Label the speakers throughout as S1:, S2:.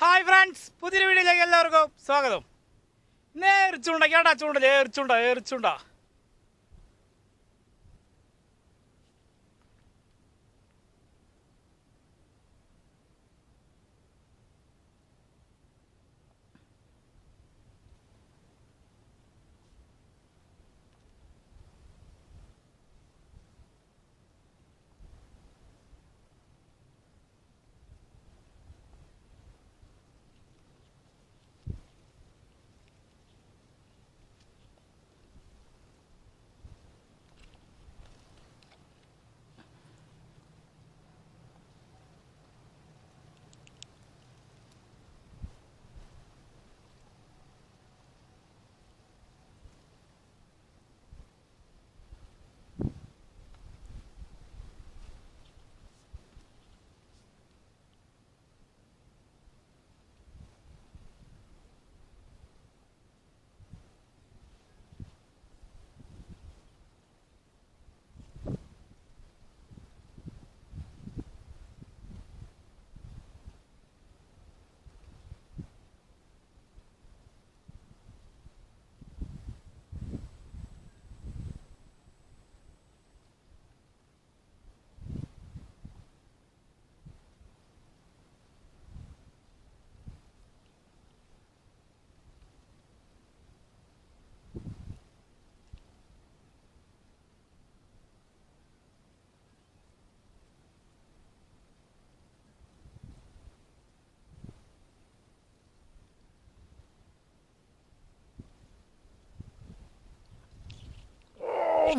S1: Hi friends, പുതിയൊരു വീഡിയോയിലേക്ക് എല്ലാവർക്കും സ്വാഗതം. ഇന്ന് എറിച്ചുണ്ട കേട്ടാ, ചൂണ്ടല്ലേ എറിച്ചുണ്ട.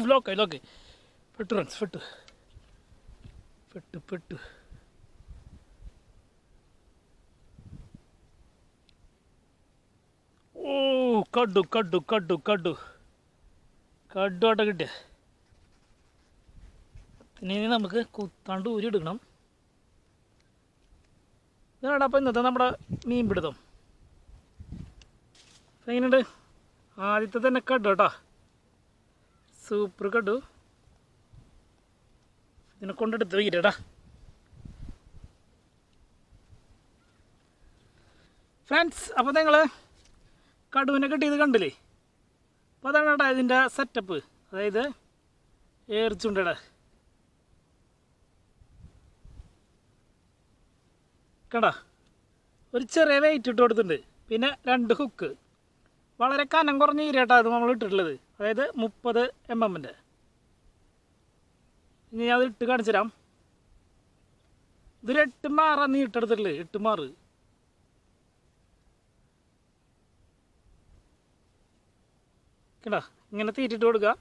S1: ലോക്കെ പെട്ടു ഫ്രണ്ട്സ്, പെട്ടു. ഓ, കഡു ആട്ട കിട്ടിയ. ഇനി നമുക്ക് കുത്താണ്ട് ഊരിയെടുക്കണം. ഇതാണ് അപ്പം ഇന്നത്തെ നമ്മുടെ മീൻ പിടുത്തം. എങ്ങനെയുണ്ട്? ആദ്യത്തെ തന്നെ കഡു കേട്ടോ, സൂപ്പർ കഡു. ഇതിനെ കൊണ്ടെടുത്ത് വയ്ക്കട്ടാ ഫ്രണ്ട്സ്. അപ്പോൾ നിങ്ങൾ കടുവിനെ കിട്ടിയത് കണ്ടില്ലേ? അപ്പോൾ അതാണ് കേട്ടോ ഇതിൻ്റെ സെറ്റപ്പ്. അതായത് ഏർച്ചുണ്ടടാ കേടാ, ഒരു ചെറിയ വെയിറ്റ് ഇട്ട് കൊടുത്തിട്ടുണ്ട്. പിന്നെ 2 ഹുക്ക്, വളരെ കനം കുറഞ്ഞ ഈരട്ടാ അത് നമ്മൾ ഇട്ടിട്ടുള്ളത്. അതായത് 30 mm. ഇനി ഞാൻ അത് ഇട്ട് കാണിച്ചു തരാം. ഇതൊരു 8 മാറാണ് നീ ഇട്ടെടുത്തിട്ടുള്ളത്, 8 മാറ്. കേട്ടാ, ഇങ്ങനെ തീറ്റിട്ട് കൊടുക്കുക.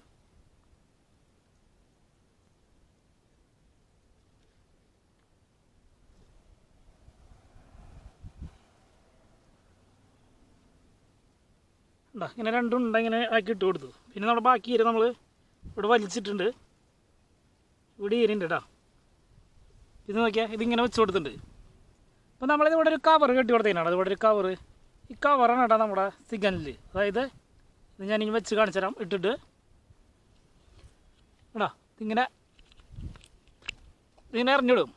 S1: ഇങ്ങനെ 2 ഉണ്ട ഇങ്ങനെ ആക്കി ഇട്ട് കൊടുത്തു. പിന്നെ നമ്മുടെ ബാക്കി ഈര നമ്മൾ ഇവിടെ വലിച്ചിട്ടുണ്ട്. ഇവിടെ ഈരുണ്ട് കേട്ടോ. ഇത് നോക്കിയാൽ ഇതിങ്ങനെ വെച്ച് കൊടുത്തിട്ടുണ്ട്. അപ്പോൾ നമ്മളിത് ഇവിടെ ഒരു കവർ കെട്ടി കൊടുത്തതിനാണ്. അതിവിടെ ഒരു കവർ, ഈ കവറാണ് കേട്ടോ നമ്മുടെ സിഗ്നലിൽ. അതായത് ഇത് ഞാനിങ്ങനെ വെച്ച് കാണിച്ചു തരാം. ഇട്ടിട്ട് കേട്ടോ ഇങ്ങനെ എറിഞ്ഞിടും.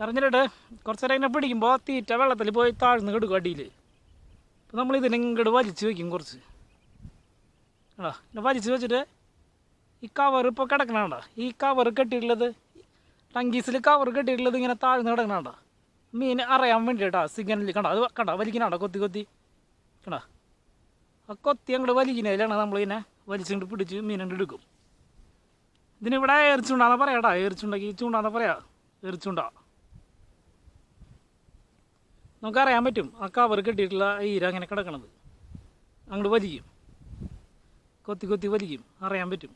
S1: എറിഞ്ഞിട്ട് കുറച്ച് നേരം ഇങ്ങനെ പിടിക്കുമ്പോൾ തീറ്റ വെള്ളത്തിൽ പോയി താഴ്ന്ന് കിടക്കും അടിയിൽ. അപ്പോൾ നമ്മൾ ഇതിനെ ഇങ്ങോട്ട് വലിച്ച് വയ്ക്കും കുറച്ച് കേട്ടോ. പിന്നെ വലിച്ച് വെച്ചിട്ട് ഈ കവർ ഇപ്പോൾ കിടക്കണണ്ട, ഈ കവർ കെട്ടിയിട്ടുള്ളത്, ടങ്കീസിൽ കവർ കെട്ടിയിട്ടുള്ളത് ഇങ്ങനെ താഴ്ന്ന് കിടക്കണണ്ട. മീൻ അറിയാൻ വേണ്ടിയിട്ടാ സിഗ്നലിൽ കണ്ട. അത് കണ്ട വലിക്കണണ്ട, കൊത്തി കണ്ട. ആ കൊത്തി അങ്ങോട്ട് വലിക്കുന്നതിലാണ് നമ്മളിങ്ങനെ വലിച്ചുകൊണ്ട് പിടിച്ച് മീനുകൊണ്ട് എടുക്കും. ഇതിനിവിടെ എറിച്ചുണ്ടാന്ന് പറയാട്ടാ, എറിച്ചുണ്ടാക്കി ചൂണ്ടാന്ന് പറയാ, എറിച്ചുണ്ട. നമുക്കറിയാൻ പറ്റും ആ കവർ കെട്ടിയിട്ടുള്ള ഈര അങ്ങനെ കിടക്കണത്. അങ്ങോട്ട് വലിക്കും, കൊത്തി വലിക്കും, അറിയാൻ പറ്റും.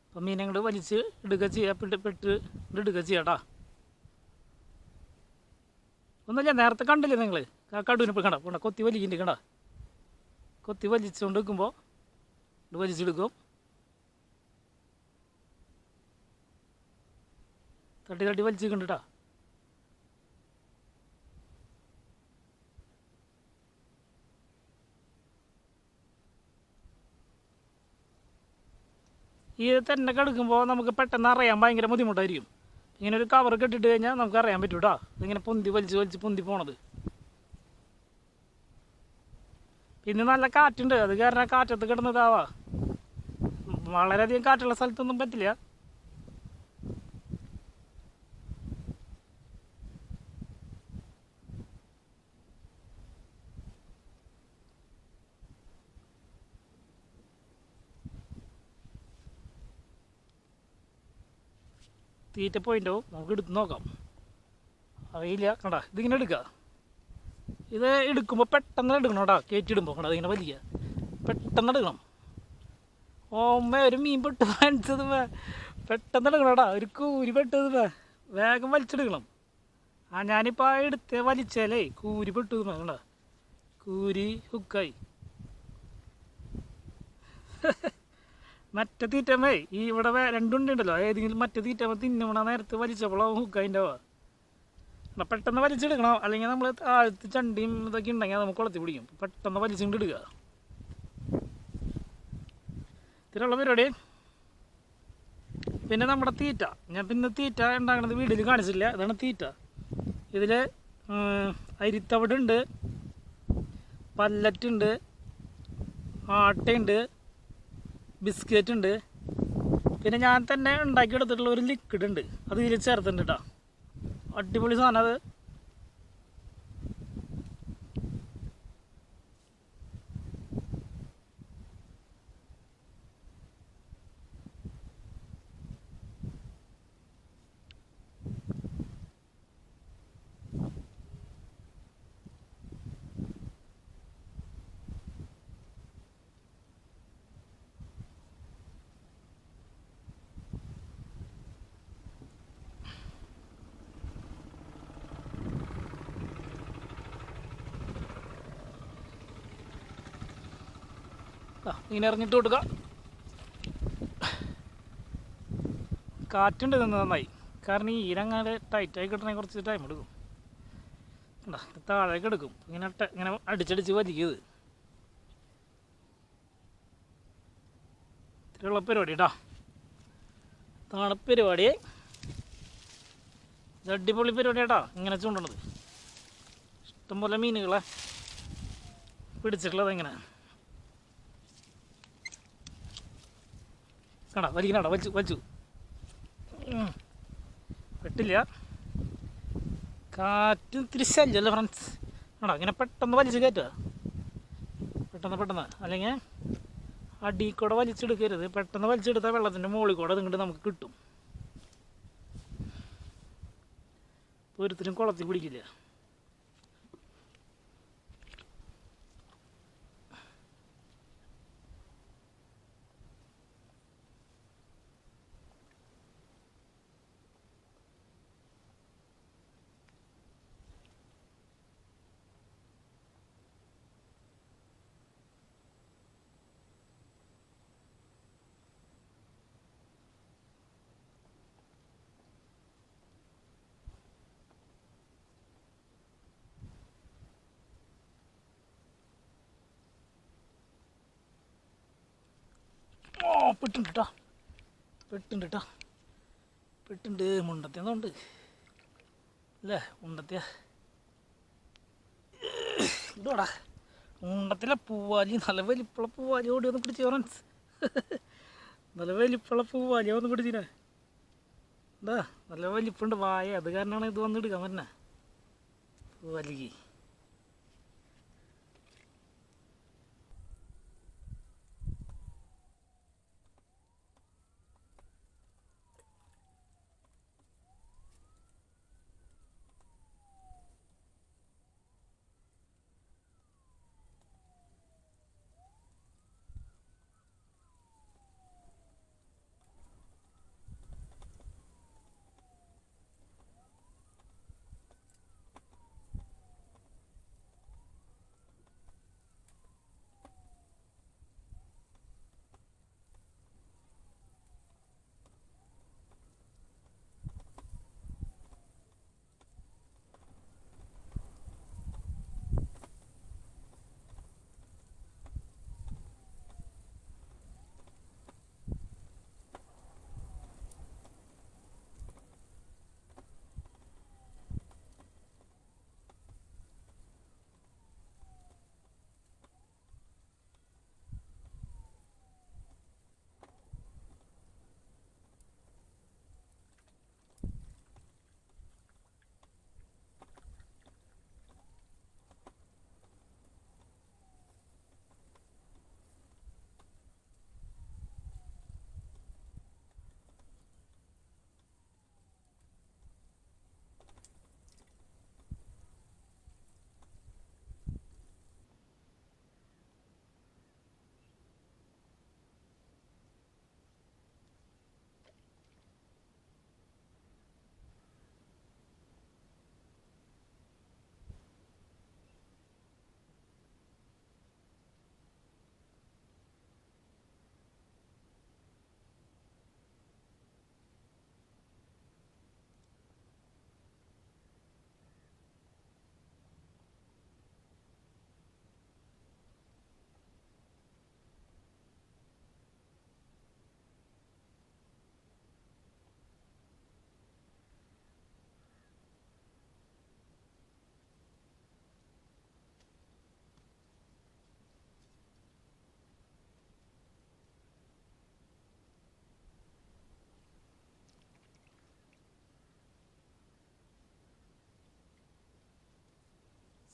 S1: അപ്പം മീൻ അങ്ങോട്ട് വലിച്ച് എടുക്കുക ചെയ്യുക, പെട്ട് എടുക്കുക ചെയ്യാട്ടാ. ഒന്നുമില്ല, നേരത്തെ കണ്ടില്ലേ നിങ്ങൾ ആ കടുവിനിപ്പോൾ കണ്ട കൊത്തി വലിക്കുന്നുണ്ട് കണ്ട. കൊത്തി വലിച്ചുകൊണ്ട് വെക്കുമ്പോൾ ഇത് വലിച്ചെടുക്കും. തട്ടി വലിച്ചിട്ടുണ്ടാ. ഈ തന്നെ കെടുക്കുമ്പോൾ നമുക്ക് പെട്ടെന്ന് അറിയാൻ ഭയങ്കര ബുദ്ധിമുട്ടായിരിക്കും. ഇങ്ങനെ ഒരു കവർ കെട്ടിട്ട് കഴിഞ്ഞാൽ നമുക്ക് അറിയാൻ പറ്റും കേട്ടോ, ഇതിങ്ങനെ പൊന്തി വലിച്ച് പൊന്തി പോണത്. പിന്നെ നല്ല കാറ്റുണ്ട്, അത് കാരണം കാറ്റത്ത് കിടന്നതാവാ. വളരെയധികം കാറ്റുള്ള സ്ഥലത്തൊന്നും പറ്റില്ല. തീറ്റ പോയിൻ്റോ നമുക്ക് എടുത്ത് നോക്കാം. അറിയില്ല, കണ്ടാ ഇതിങ്ങനെ എടുക്കുക. ഇത് എടുക്കുമ്പോൾ പെട്ടെന്ന് എടുക്കണം കേട്ടോ, കയറ്റിയിടുമ്പോൾ കണ്ടാ ഇതിങ്ങനെ വലിയ പെട്ടെന്ന് എടുക്കണം. ഓമ്മ ഒരു മീൻ പെട്ട് വാങ്ങിച്ചത് പെട്ടെന്ന് എടുക്കണം കേട്ടോ, ഒരു കൂരി പെട്ടത് വേഗം വലിച്ചെടുക്കണം. ഞാനിപ്പോൾ എടുത്ത് വലിച്ചാലേ കൂരി പെട്ടത് കണ്ടാ, കൂരി ഹുക്കായി. മറ്റേ തീറ്റമ്മേ ഈ ഇവിടെ രണ്ടുണ്ടല്ലോ, ഏതെങ്കിലും മറ്റേ തീറ്റമ്മ തിന്നണ നേരത്ത് വലിച്ചപ്പോഴാവും ഹുക്കതിൻ്റെ പെട്ടെന്ന് വലിച്ചെടുക്കണം. അല്ലെങ്കിൽ നമ്മൾ താഴത്ത് ചണ്ടിയും ഇതൊക്കെ ഉണ്ടെങ്കിൽ നമുക്ക് കുളത്തി പിടിക്കും. പെട്ടെന്ന് വലിച്ചുകൊണ്ട് ഇടുക. ഇതിലുള്ള പരിപാടി. പിന്നെ നമ്മുടെ തീറ്റ, ഞാൻ പിന്നെ തീറ്റ ഉണ്ടാക്കണത് വീട്ടിൽ കാണിച്ചില്ല. ഇതാണ് തീറ്റ. ഇതിൽ അരിത്തവിടുണ്ട്, പല്ലറ്റുണ്ട്, ആട്ടയുണ്ട്, ബിസ്ക്കറ്റ് ഉണ്ട്. പിന്നെ ഞാൻ തന്നെ ഉണ്ടാക്കിയെടുത്തിട്ടുള്ള ഒരു ലിക്വിഡ് ഉണ്ട്, അത് ഇതിൽ ചേർത്തിട്ടുണ്ട് കേട്ടോ. അടിപൊളി സാധനം അത്. ഇങ്ങനെ എറിഞ്ഞിട്ട് കൊടുക്കുക. കാറ്റുണ്ട് നിന്ന് നന്നായി, കാരണം ഈ ഈരങ്ങനെ ടൈറ്റായി കിട്ടണമെങ്കിൽ കുറച്ച് ടൈം എടുക്കും. താഴേക്ക് എടുക്കും, ഇങ്ങനെ അടിച്ചടിച്ച് വലിക്കുന്നത്. ഇത്രയുള്ള പരിപാടി കേട്ടോ, ഇതാണ് പരിപാടി. ഇത് അടിപൊളി പരിപാടി കേട്ടോ, ഇങ്ങനെ ചൂണ്ടണത്. ഇഷ്ടംപോലെ മീനുകളെ പിടിച്ചിട്ടുള്ളത് എങ്ങനെ കടാ വലിക്കണടാ, വലിച്ചു പെട്ടില്ല. കാറ്റ് ഇത്തിരി ശല്യമല്ലേ ഫ്രണ്ട്സ്. ആണോ ഇങ്ങനെ പെട്ടെന്ന് വലിച്ച് കയറ്റുക, പെട്ടെന്ന് അല്ലെങ്കിൽ അടിയിൽ കൂടെ വലിച്ചെടുക്കരുത്. പെട്ടെന്ന് വലിച്ചെടുത്താൽ വെള്ളത്തിൻ്റെ മുകളിൽ കൂടെ അതിങ്ങോട്ട് നമുക്ക് കിട്ടും. ഒരിക്കലും കുളത്തിൽ പിടിക്കില്ല. പെട്ടുണ്ട് മുണ്ടത്തിന്നുണ്ട് അല്ലേ, മുണ്ടത്തിയ ഇതോടാ മുണ്ടത്തിലെ പൂവാലി. നല്ല വലിപ്പുള്ള പൂവാലി ഓടി ഒന്ന് പിടിച്ച് ഫ്രണ്ട്സ്. നല്ല വലിപ്പുള്ള പൂവാലി ഒന്ന് പിടിച്ചിനെ. എന്താ നല്ല വലിപ്പുണ്ട് വായ, അത് കാരണമാണ് ഇത് വന്നെടുക്കാൻ പറ്റുന്ന പൂവാലിക്ക്.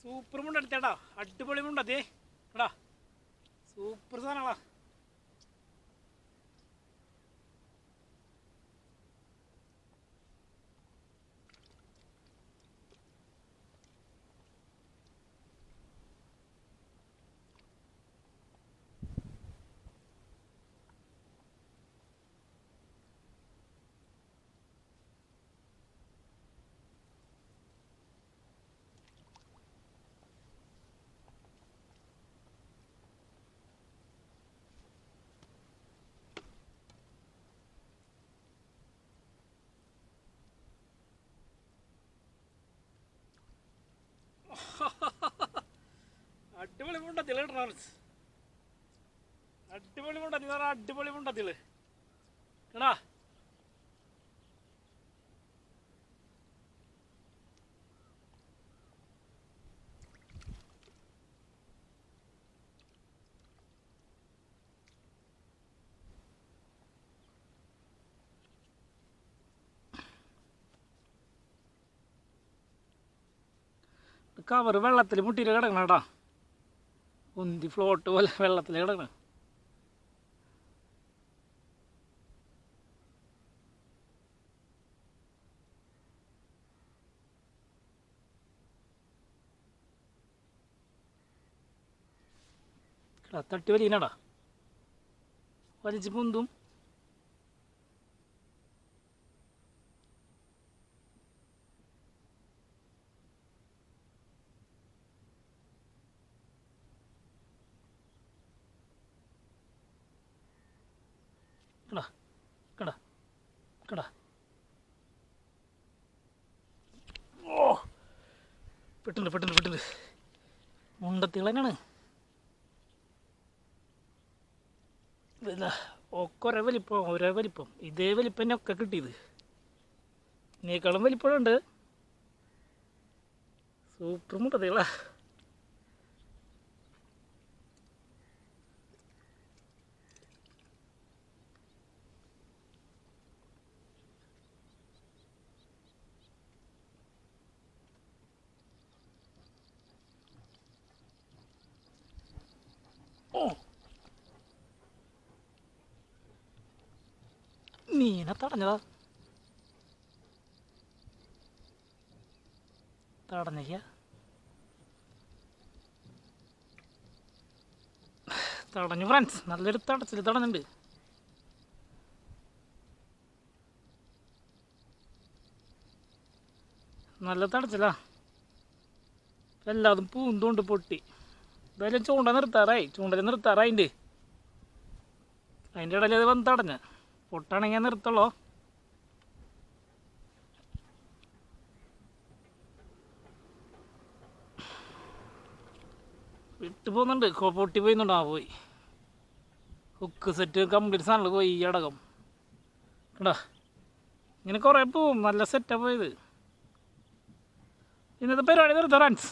S1: സൂപ്പർ മുണ്ടെടുത്തേടാ, അടിപൊളി മുണ്ടതേ എടാ, സൂപ്പർ സാധനങ്ങളാ. അടിപൊളി മുണ്ടത്തില് ട്രാൻസ്, അടിപൊളി മുണ്ടത്തി, അടിപൊളി മുണ്ടത്തില് എടാ. കവർ വെള്ളത്തിൽ മുട്ടിയിട്ട് കിടക്കണം കേട്ടോ, ഉന്തി ഫ്ലോട്ട് പോലെ വെള്ളത്തിൽ കിടക്കണം. തട്ടി വലിയനടാ, വലിച്ച് പൊന്തും. കടാ കടാ കടാ, ഓ പെട്ടുണ്ട് പെട്ടുണ്ട് പെട്ടുണ്ട്, മുണ്ടത്തികൾ തന്നെയാണ്. ഒക്കെ ഒരേ വലിപ്പം, ഒരേ വലിപ്പം, ഇതേ വലിപ്പം തന്നെ ഒക്കെ കിട്ടിയത്. ഇതിനേക്കാളും വലിപ്പമുണ്ട്. സൂപ്പർ മുണ്ടത്തികളാ. ഓ മീനെ തടഞ്ഞതാ, തടഞ്ഞ തടഞ്ഞു ഫ്രണ്ട്സ്, നല്ലൊരു തടച്ചിൽ തടഞ്ഞുണ്ട്. നല്ല തടച്ചില്ല, എല്ലാതും പൂന്തുകൊണ്ട് പൊട്ടി. എന്തായാലും ചൂണ്ട നിർത്താറായി, ചൂണ്ടൽ നിർത്താറായിണ്ട്. അതിൻ്റെ ഇടയിൽ അത് വന്ന് തടഞ്ഞ, പൊട്ടാണെങ്കിൽ നിർത്തുള്ളൂ. വിട്ടു പോകുന്നുണ്ട്, പൊട്ടി പോയിന്നുണ്ട്. ആ പോയി, ഹുക്ക് സെറ്റ് കംപ്ലീറ്റ് സാധനങ്ങൾ പോയി ഈ അടക്കം കേട്ടാ. ഇങ്ങനെ കുറേ പോവും, നല്ല സെറ്റാണ് പോയത്. ഇന്നത്തെ പരിപാടി നിർത്താം ഫ്രണ്ട്സ്.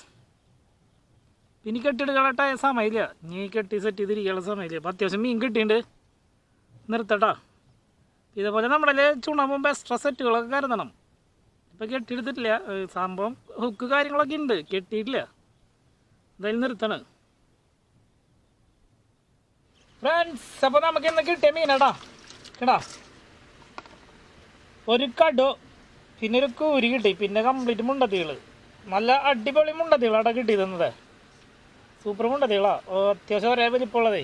S1: ഇനി കെട്ടിയെടുക്കാനായിട്ട് സമയമില്ല, നീ കെട്ടി സെറ്റ് ചെയ്തിരിക്കാനുള്ള സമയമില്ല. അപ്പം അത്യാവശ്യം മീൻ കിട്ടിയിട്ടുണ്ട്, നിർത്തട്ടാ. ഇതേപോലെ നമ്മുടെ ചുണാകുമ്പോൾ എക്സ്ട്രാ സെറ്റുകളൊക്കെ കരുതണം. ഇപ്പം കെട്ടിയെടുത്തിട്ടില്ല, സംഭവം ഹുക്ക് കാര്യങ്ങളൊക്കെ ഉണ്ട്, കെട്ടിയിട്ടില്ല. എന്തായാലും നിർത്തണം ഫ്രണ്ട്സ്. അപ്പോൾ നമുക്ക് ഇന്ന് കിട്ടിയ മീനാടാ കേടാ, ഒരു കടോ പിന്നെ ഒരു കൂരി കിട്ടി, പിന്നെ കംപ്ലീറ്റ് മുണ്ടത്തികൾ. നല്ല അടിപൊളി മുണ്ടത്തികളാടാ കിട്ടി തന്നത്, സൂപ്പർ മുണ്ടത്തികളാ. അത്യാവശ്യം ഒരേ വലിപ്പമുള്ളതേ.